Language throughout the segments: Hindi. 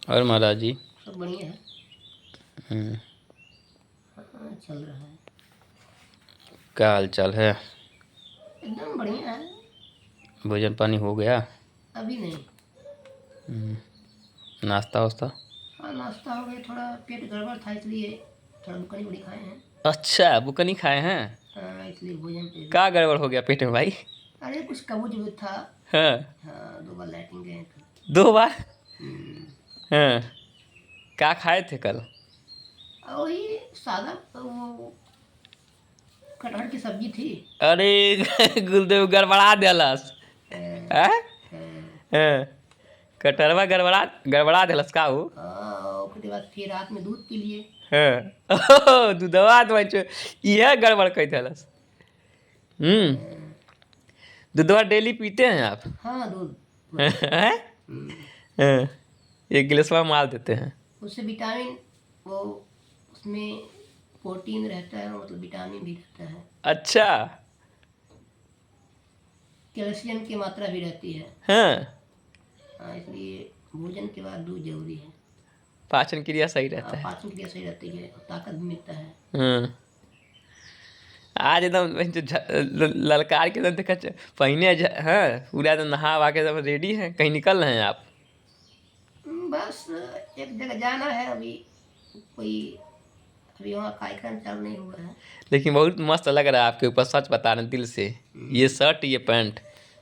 और महाराज जी? सब बढ़िया है। हम्म, हाँ, चल रहा है। क्या हाल चाल है? एकदम बढ़िया है। भोजन पानी हो गया? अभी नहीं। नाश्ता वास्ता? हाँ, नाश्ता हो गया। थोड़ा पेट गड़बड़ था इसलिए थोड़ा बुकनी उकनी खाए हैं। अच्छा, बुकनी खाए हैं? हाँ, इसलिए भोजन पे भी। क्या गड़बड़ हो गया पेट में भाई? अरे कुछ कबूज वबूज था। हाँ। हाँ, 2 बार लैट्रिन गए थे। 2 बार? हम्म, हाँ। क्या खाए थे कल? और वही सादा वो कटहल की सब्जी थी। अरे गुरुदेव गड़बड़ा देलस। हाँ, हैं? हाँ, हाँ। कटरवा गड़बड़ा गड़बड़ा देलस का हो? हाँ, उसके बाद फिर रात में दूध पी लिए। हाँ। ओह, दूधवा तो यह गड़बड़ कही देलस। हाँ, दूधवा डेली पीते हैं आप? हाँ, दूध पूरा दिन। हैं? हम्म, हाँ। एक गिलासवा मार देते हैं। उससे विटामिन वो उसमें प्रोटीन रहता है, मतलब विटामिन भी रहता है। अच्छा। कैल्शियम की मात्रा भी रहती है। हाँ। हाँ, इसलिए भोजन के बाद दूध जरूरी है। पाचन क्रिया सही हाँ, रहता है। पाचन क्रिया सही रहती है और ताकत भी मिलता है। हाँ। आज एकदम जो ललकार के एकदम देखा पहने हाँ, पूरा एकदम नहा वहा के एकदम रेडी है, कहीं निकल रहे हैं आप? बस एक जगह जाना है अभी। कोई अभी वहाँ कार्यक्रम चालू नहीं हुआ है। लेकिन बहुत मस्त लग रहा है आपके ऊपर, सच बता रहे हैं दिल से। ये शर्ट, ये पैंट।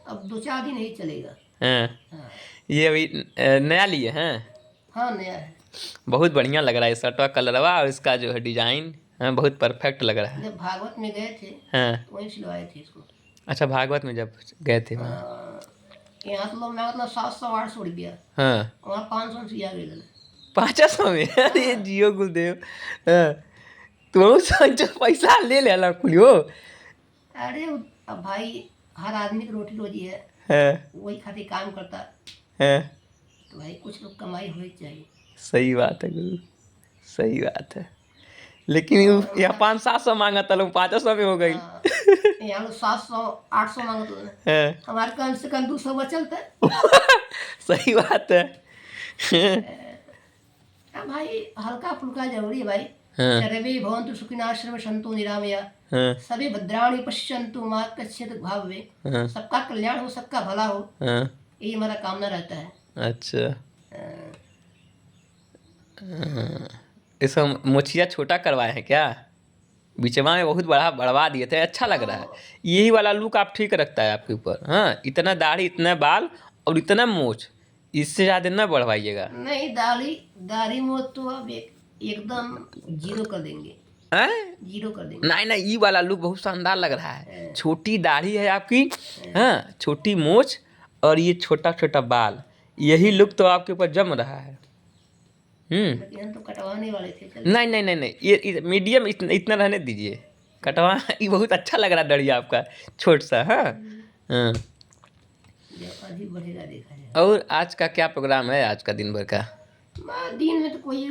अब 2-4 दिन ही चलेगा। हाँ। हाँ। ये अभी नया लिए हैं? हाँ, नया है। बहुत बढ़िया लग रहा है शर्ट का कलरवा और इसका जो है डिजाइन। हाँ, बहुत परफेक्ट लग रहा है। जब भागवत में गए थे हाँ। तो वहीं सिलवाए थे इसको। अच्छा, भागवत में जब गए थे वहाँ? यहाँ तो लोग मैं मतलब 700-800 रुपया, हाँ। वहाँ 500 में सिया गए। 500 में? अरे जियो गुरुदेव। हाँ। तो जो पैसा ले लेला कुलियो। अरे अब भाई, हर आदमी की रोटी रोजी है। हाँ। वही खातिर काम करता, हाँ। तो भाई कुछ तो कमाई होनी चाहिए। सही बात है गुरु, सही बात है। लेकिन और यहाँ हमारा 500-700 मांगा था, लोग 500 में हो गई। यहाँ लोग 700-800 मांगते हैं। हाँ। हमारे कम से कम 200 बचलता है। सही बात है। अब भाई हल्का फुल्का जरूरी है भाई। हाँ। सर्वे भवन्तु सुखिनः सर्वे सन्तु निरामया, हाँ। सभी भद्राणि पश्यन्तु मा कश्चित् भाववे। हाँ। सबका कल्याण हो, सबका भला हो, हाँ। यही हमारा कामना रहता है। अच्छा। अ, इसका मोचिया छोटा करवाए हैं क्या? बिचवा में बहुत बड़ा बढ़वा दिए थे, अच्छा लग रहा है। यही वाला लुक आप ठीक रखता है आपके ऊपर। हाँ, इतना दाढ़ी, इतना बाल और इतना मूछ, इससे ज़्यादा ना बढ़वाइएगा। नहीं, दाढ़ी दाढ़ी मोछ तो अब एकदम जीरो कर देंगे। हैं? जीरो कर देंगे। नहीं नहीं, ये वाला लुक बहुत शानदार लग रहा है। अ, छोटी दाढ़ी है आपकी, हाँ, छोटी मूछ और ये छोटा छोटा बाल, यही लुक तो आपके ऊपर जम रहा है। लेकिन हम तो कटवाने वाले थे। चल, नहीं नहीं नहीं नहीं, ये मीडियम इतना रहने दीजिए। कटवा ये बहुत अच्छा लग रहा है दढ़िया आपका, छोट सा। हाँ। हाँ। जब अधिक बढ़ेगा देखा जाएगा। और आज का क्या प्रोग्राम है, आज का दिन भर का? दिन में तो कोई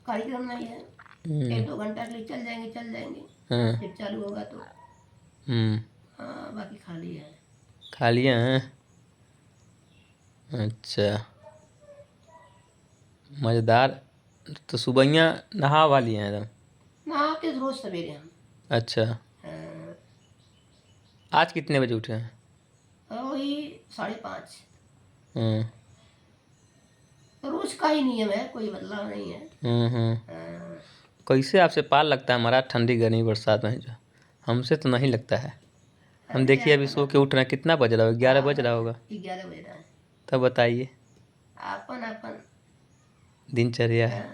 कार्यक्रम नहीं है। 1-2 घंटा के लिए चल जाएंगे। हाँ। जब चालू होगा तो हम्म। हाँ, बाकी खाली है। खा लिया हैं? अच्छा, मज़ेदार। तो सुबह नहा वाली हैं एकदम? नहाते तो रोज सवेरे हम। अच्छा। हाँ, आज कितने बजे उठे हैं? वही 5:30। हम्म। रोज का ही नियम है, कोई बदलाव नहीं है। हम्म। हाँ, कैसे आपसे पार लगता है हमारा, ठंडी गर्मी बरसात में जो? हमसे तो नहीं लगता है। हम अरे देखिए अभी सो के उठ रहे हैं, कितना बज रहा होगा? 11 बज रहा होगा। 11 बजे रहा है। तब बताइए अपन अपन। दिनचर्या है। हाँ,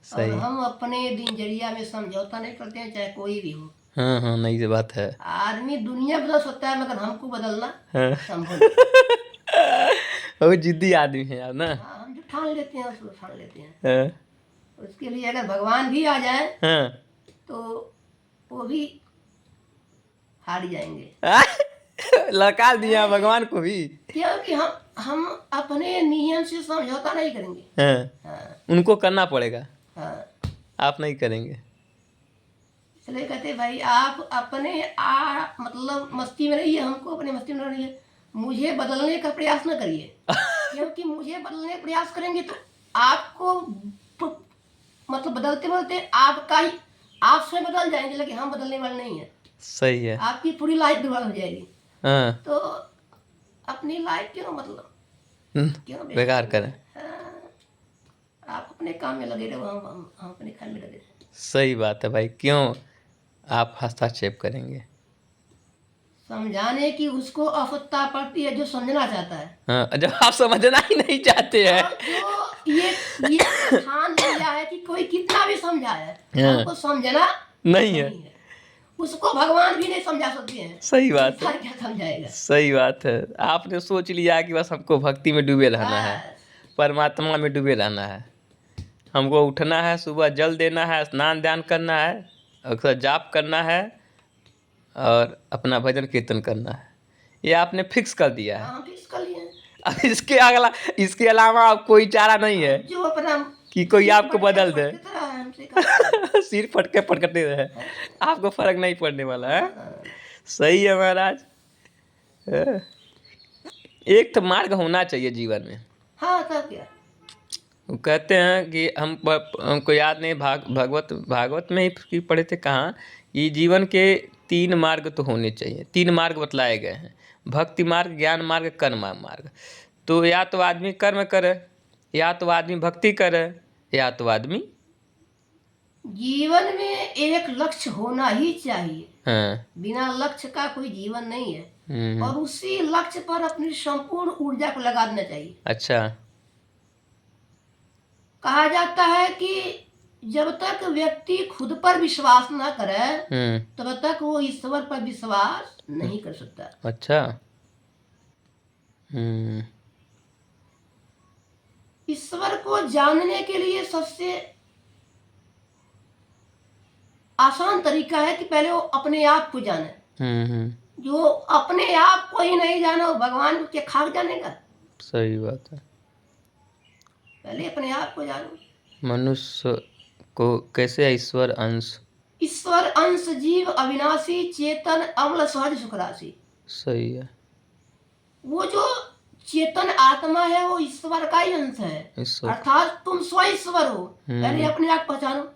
और सही। हम अपने दिनचर्या में समझौता नहीं करते हैं, चाहे कोई भी हो। हाँ हाँ, नहीं ये बात है। आदमी दुनिया बदल सकता है, मगर हमको बदलना हाँ। संभव नहीं। बहुत जिद्दी आदमी है आप ना। हाँ, हम जो ठान लेते हैं उसको ठान लेते हैं। हाँ। उसके लिए अगर भगवान भी आ जाए हाँ। तो वो भी हार जाएंगे। लड़का दिया भगवान को भी। क्योंकि हम अपने नियम से समझौता नहीं करेंगे। हाँ, हाँ, उनको करना पड़ेगा, हाँ, आप नहीं करेंगे। इसलिए कहते भाई आप अपने मतलब मस्ती में रहिए, हमको अपने मस्ती में रहिए, मुझे बदलने का प्रयास न करिए। क्योंकि मुझे बदलने का प्रयास करेंगे तो आपको मतलब बदलते बदलते आपका ही आप स्वयं बदल जाएंगे, लेकिन हम बदलने वाले नहीं है। सही है। आपकी पूरी लाइफ बर्बाद हो जाएगी। हाँ। तो अपनी लाइफ क्यों मतलब क्यों waste बेकार करना? करें। हाँ, आप अपने काम में लगे रहो, हम अपने काम में लगे रहे। सही बात है भाई, क्यों आप हस्तक्षेप करेंगे। समझाने की उसको आवश्यकता पड़ती है जो समझना चाहता है। हाँ, जब आप समझना ही नहीं चाहते हैं। और जो ये ठान लिया है कि कोई कितना भी समझाए हाँ। हमको समझना नहीं है। नहीं है, उसको भगवान भी नहीं समझा सकते हैं। सही बात है। इंसान क्या समझाएगा? सही बात है। आपने सोच लिया कि बस हमको भक्ति में डूबे रहना है, बस परमात्मा में डूबे रहना है। हमको उठना है, सुबह जल देना है, स्नान ध्यान करना है, अक्सर जाप करना है और अपना भजन कीर्तन करना है। ये आपने फिक्स कर दिया है। हाँ, हम फिक्स कर लिए हैं। अब इसके अलावा अब कोई चारा नहीं है जो अपना कि कोई सिर आपको पटके बदल दे। पटकता है हमसे कहा। सिर फटके पटकते रहे, आपको फर्क नहीं पड़ने वाला है। हाँ, सही है महाराज। हाँ। एक तो मार्ग होना चाहिए जीवन में। हाँ, तब क्या? वो कहते हैं कि हमको याद नहीं, भागवत में ही पढ़े थे कहाँ, कि जीवन के 3 मार्ग तो होने चाहिए। 3 मार्ग बतलाए गए हैं, भक्ति मार्ग, ज्ञान मार्ग, कर्म मार्ग। तो या तो आदमी कर्म करे, या तो आदमी भक्ति करे, या तो आदमी जीवन में एक लक्ष्य होना ही चाहिए। हाँ। बिना लक्ष्य का कोई जीवन नहीं है। हम्म। और उसी लक्ष्य पर अपनी संपूर्ण ऊर्जा को लगा देना चाहिए। अच्छा। कहा जाता है कि जब तक व्यक्ति खुद पर विश्वास न करे तब तक वो ईश्वर पर विश्वास नहीं कर सकता। अच्छा। हम्म। ईश्वर को जानने के लिए सबसे आसान तरीका है कि पहले वो अपने आप को जाने। जो अपने आप को ही नहीं जाना वो भगवान को क्या खाक जानेगा? सही बात है। पहले अपने आप को जानो। मनुष्य को कैसे ईश्वर अंश। ईश्वर अंश जीव अविनाशी चेतन अम्ल सहज सुख राशि। सही है। वो जो चेतन आत्मा है वो ईश्वर का ही अंश है, ईश्वर। अर्थात तुम स्व ईश्वर हो। पहले अपने आप पहचानो।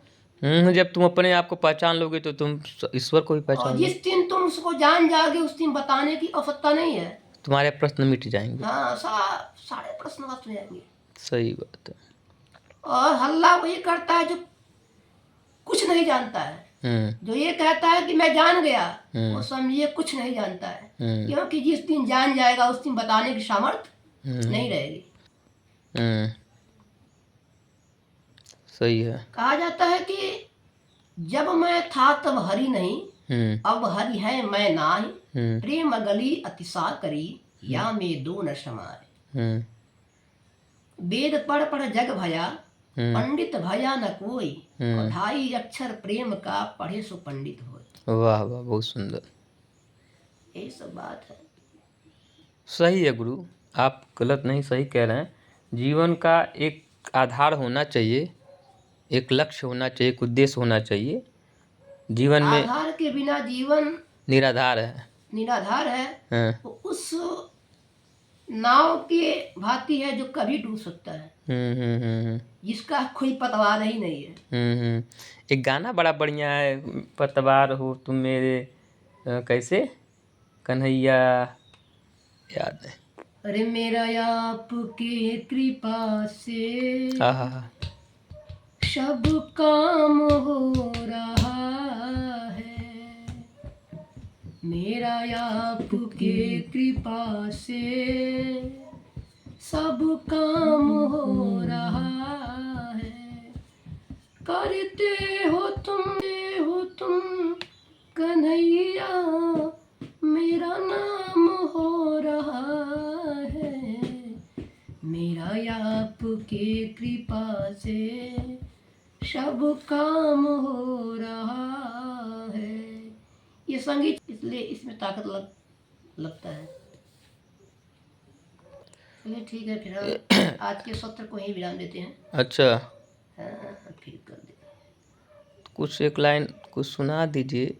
जब तुम अपने आप को पहचान लोगे तो तुम ईश्वर को भी और पहचान लोगे। जिस दिन तुम उसको जान जाओगे उस दिन बताने की आवश्यकता नहीं है। तुम्हारे प्रश्न मिट जाएंगे। हाँ, सारे प्रश्न खत्म हो जाएंगे। सही बात है। और हल्ला वही करता है जो कुछ नहीं जानता है। जो ये कहता है कि मैं जान गया वो समझिए कुछ नहीं जानता है। क्योंकि जिस दिन जान जाएगा उस दिन बताने की सामर्थ्य नहीं रहेगी। सही है। कहा जाता है कि जब मैं था तब हरि नहीं, अब हरि है मैं नाही। प्रेम गली अतिशा करी, या में दो न समाए। वेद पढ़ पढ़ जग भया, पंडित भया न कोई। और 2.5 अक्षर प्रेम का पढ़े सो पंडित होए। वाह वाह, बहुत सुंदर। यही सब बात है। सही है गुरु, आप गलत नहीं, सही कह रहे हैं। जीवन का एक आधार होना चाहिए, एक लक्ष्य होना चाहिए, एक उद्देश्य होना चाहिए। जीवन में आधार के बिना जीवन निराधार है। निराधार है। हाँ। तो उस नाव के भांति है जो कभी डूब सकता है। जिसका कोई पतवार ही नहीं है। एक गाना बड़ा बढ़िया है, पतवार हो तुम मेरे कैसे कन्हैया, याद है। अरे मेरा आपके कृपा से सब काम हो रहा है। मेरा आपके कृपा से सब काम हो रहा है। करते हो तुम कन्हैया, मेरा नाम हो रहा है। मेरा आपके कृपा से सब काम हो रहा है। ये संगीत इसलिए इसमें ताकत लगता है। चलिए ठीक है, फिर हम आज के सत्र को ही विराम देते हैं। अच्छा, हाँ, फिर कर देते हैं। कुछ एक लाइन कुछ सुना दीजिए,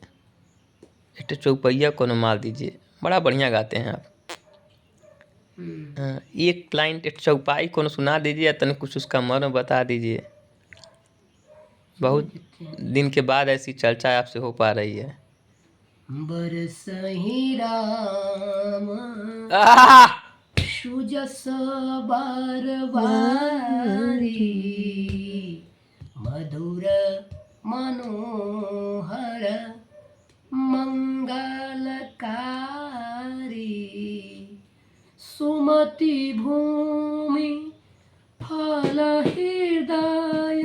एक चौपैया को मार दीजिए, बड़ा बढ़िया गाते हैं आप। एक लाइन एक चौपाई कोनो सुना दीजिए, तनिक कुछ उसका मर्म बता दीजिए। बहुत दिन के बाद ऐसी चर्चा आपसे हो पा रही है। बरसहि राम सुजस बारबारी, मधुर मनोहर मंगलकारी, सुमति भूमि फल हृदय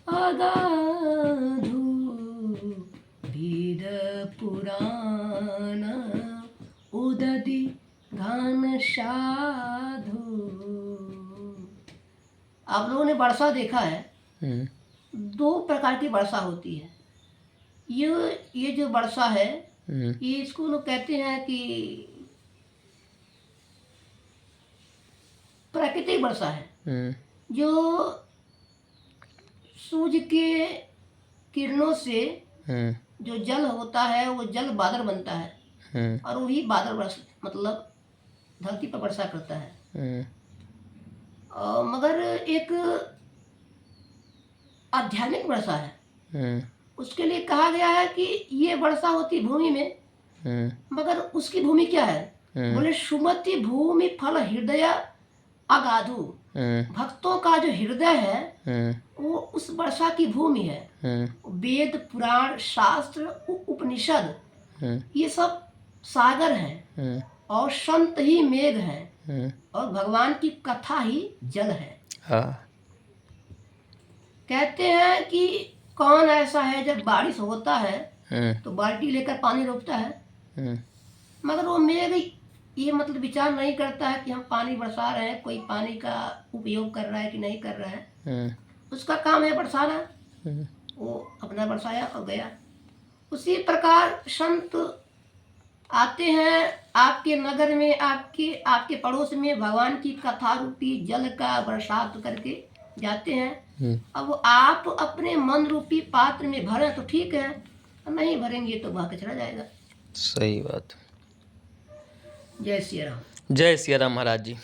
अगाधु, वेद पुराण उदधि घन साधु। आप लोगों ने वर्षा देखा है, दो प्रकार की वर्षा होती है। ये जो वर्षा है, ये इसको लोग कहते हैं कि प्राकृतिक वर्षा है, जो सूर्य के किरणों से जो जल होता है वो जल बादल बनता है, और वही बादल मतलब धरती पर वर्षा करता है। मगर एक आध्यात्मिक वर्षा है, उसके लिए कहा गया है कि ये वर्षा होती भूमि में, मगर उसकी भूमि क्या है? बोले सुमति भूमि फल हृदय अगाधु, भक्तों का जो हृदय है वो उस वर्षा की भूमि है। वेद पुराण शास्त्र उपनिषद ये सब सागर हैं, और संत ही मेघ हैं, और भगवान की कथा ही जल है। कहते हैं कि कौन ऐसा है जब बारिश होता है तो बाल्टी लेकर पानी रोकता है, मगर वो मेघ ये मतलब विचार नहीं करता है कि हम पानी बरसा रहे हैं, कोई पानी का उपयोग कर रहा है कि नहीं कर रहा है। उसका काम है बरसाना, वो अपना बरसाया और गया। उसी प्रकार संत आते हैं आपके नगर में, आपके पड़ोस में, भगवान की कथा रूपी जल का बरसात करके जाते हैं। अब आप अपने मन रूपी पात्र में भरें तो ठीक है, नहीं भरेंगे तो बह के चला जाएगा। सही बात। जय सिया राम। जय सिया राम महाराज जी।